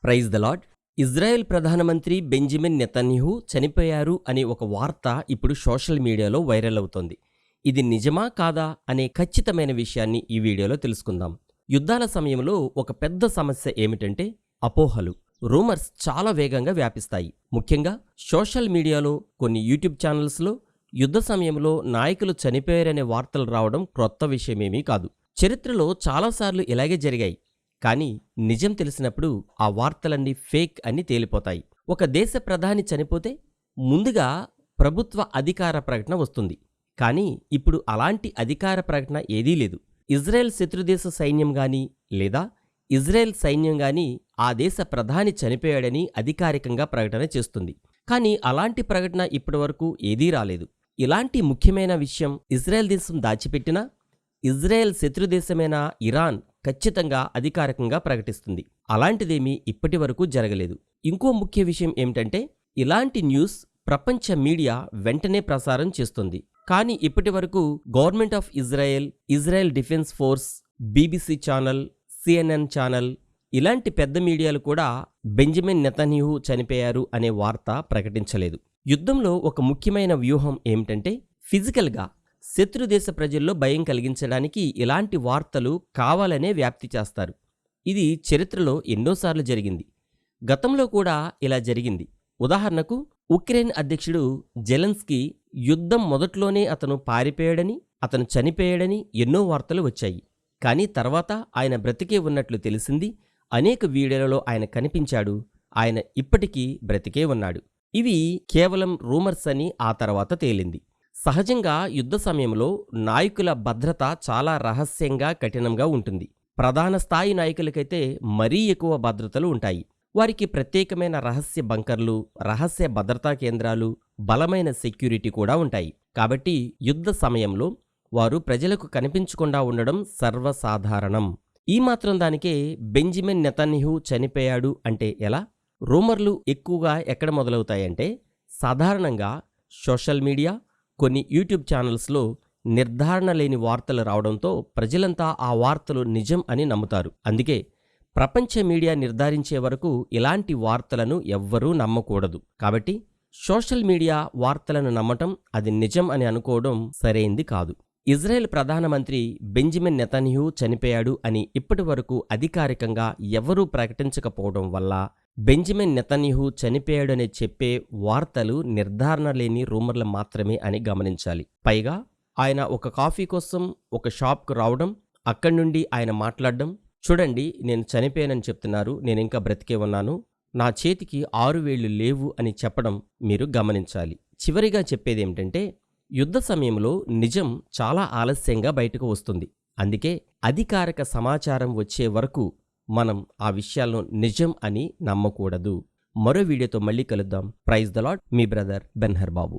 Praise the Lord. Israel ప్రధానమంత్రి Benjamin Netanyahu చనిపోయారు అనే ఒక వార్త ఇప్పుడు సోషల్ మీడియాలో వైరల్ అవుతోంది. ఇది నిజమా కాదా అనే ఖచ్చితమైన విషయాన్ని ఈ వీడియోలో తెలుసుకుందాం. యుద్ధాల సమయంలో ఒక పెద్ద సమస్య ఏమిటంటే అపోహలు. రూమర్స్ చాలా వేగంగా వ్యాపిస్తాయి. ముఖ్యంగా సోషల్ మీడియాలో, కొన్ని యూట్యూబ్ ఛానల్స్లో యుద్ధ సమయంలో నాయకులు చనిపోయారనే వార్తలు రావడం క్రొత్త విషయమేమీ కాదు. చరిత్రలో చాలాసార్లు ఇలాగే జరిగాయి. కానీ నిజం తెలిసినప్పుడు ఆ వార్తలన్నీ ఫేక్ అని తేలిపోతాయి. ఒక దేశ ప్రధాని చనిపోతే ముందుగా ప్రభుత్వ అధికార ప్రకటన వస్తుంది. కానీ ఇప్పుడు అలాంటి అధికార ప్రకటన ఏదీ లేదు. ఇజ్రాయెల్ శత్రుదేశ సైన్యం గాని లేదా ఇజ్రాయెల్ సైన్యం గాని ఆ దేశ ప్రధాని చనిపోయాడని అధికారికంగా ప్రకటన చేస్తుంది. కానీ అలాంటి ప్రకటన ఇప్పటివరకు ఏదీ రాలేదు. ఇలాంటి ముఖ్యమైన విషయం ఇజ్రాయెల్ దేశం దాచిపెట్టినా ఇజ్రాయెల్ శత్రుదేశమైన ఇరాన్ ఖచ్చితంగా అధికారికంగా ప్రకటిస్తుంది. అలాంటిదేమీ ఇప్పటి వరకు జరగలేదు. ఇంకో ముఖ్య విషయం ఏమిటంటే ఇలాంటి న్యూస్ ప్రపంచ మీడియా వెంటనే ప్రసారం చేస్తుంది. కానీ ఇప్పటి వరకు government of Israel, Israel defence force, BBC channel, CNN channel ఇలాంటి పెద్ద మీడియాలు కూడా బెంజమిన్ నెతన్యాహు చనిపోయారు అనే వార్త ప్రకటించలేదు. యుద్ధంలో ఒక ముఖ్యమైన వ్యూహం ఏమిటంటే ఫిజికల్గా శత్రుదేశ ప్రజల్లో భయం కలిగించడానికి ఇలాంటి వార్తలు కావాలనే వ్యాప్తి చేస్తారు. ఇది చరిత్రలో ఎన్నోసార్లు జరిగింది. గతంలో కూడా ఇలా జరిగింది. ఉదాహరణకు ఉక్రెయిన్ అధ్యక్షుడు జెలెన్స్కీ యుద్ధం మొదట్లోనే అతను పారిపోయాడని, అతను చనిపోయాడని ఎన్నో వార్తలు వచ్చాయి. కానీ తర్వాత ఆయన బ్రతికే ఉన్నట్లు తెలిసింది. అనేక వీడియోలలో ఆయన కనిపించాడు. ఆయన ఇప్పటికీ బ్రతికే ఉన్నాడు. ఇవి కేవలం రూమర్స్ అని ఆ తర్వాత తేలింది. సహజంగా యుద్ధ సమయంలో నాయకుల భద్రత చాలా రహస్యంగా, కఠినంగా ఉంటుంది. ప్రధాన స్థాయి నాయకులకైతే మరీ ఎక్కువ భద్రతలు ఉంటాయి. వారికి ప్రత్యేకమైన రహస్య బంకర్లు, రహస్య భద్రతా కేంద్రాలు, బలమైన సెక్యూరిటీ కూడా ఉంటాయి. కాబట్టి యుద్ధ సమయంలో వారు ప్రజలకు కనిపించకుండా ఉండడం సర్వసాధారణం. ఈ మాత్రం దానికే బెంజమిన్ నెతన్యాహు చనిపోయాడు అంటే ఎలా? రూమర్లు ఎక్కువగా ఎక్కడ మొదలవుతాయంటే సాధారణంగా సోషల్ మీడియా, కొన్ని యూట్యూబ్ ఛానల్స్లో నిర్ధారణ లేని వార్తలు రావడంతో ప్రజలంతా ఆ వార్తలు నిజం అని నమ్ముతారు. అందుకే ప్రపంచ మీడియా నిర్ధారించే వరకు ఇలాంటి వార్తలను ఎవ్వరూ నమ్మకూడదు. కాబట్టి సోషల్ మీడియా వార్తలను నమ్మటం, అది నిజం అని అనుకోవడం సరైంది కాదు. ఇజ్రాయెల్ ప్రధానమంత్రి బెంజమిన్ నెతన్యాహు చనిపోయాడు అని ఇప్పటి వరకు అధికారికంగా ఎవరూ ప్రకటించకపోవడం వల్ల బెంజమిన్ నెతన్యాహు చనిపోయాడని చెప్పే వార్తలు నిర్ధారణ లేని రూమర్లు మాత్రమే అని గమనించాలి. పైగా ఆయన ఒక కాఫీ కోసం ఒక షాప్కు రావడం, అక్కడి నుండి ఆయన మాట్లాడడం, చూడండి నేను చనిపోయానని చెప్తున్నారు, నేనింకా బ్రతికే ఉన్నాను, నా చేతికి 6 వేళ్లు లేవు అని చెప్పడం మీరు గమనించాలి. చివరిగా చెప్పేదేమిటంటే యుద్ధ సమయంలో నిజం చాలా ఆలస్యంగా బయటకు వస్తుంది. అందుకే అధికారిక సమాచారం వచ్చే వరకు మనం ఆ విషయాలను నిజం అని నమ్మకూడదు. మరో వీడియోతో మళ్ళీ కలుద్దాం. Praise the Lord. మీ బ్రదర్ బెన్హర్ బాబు.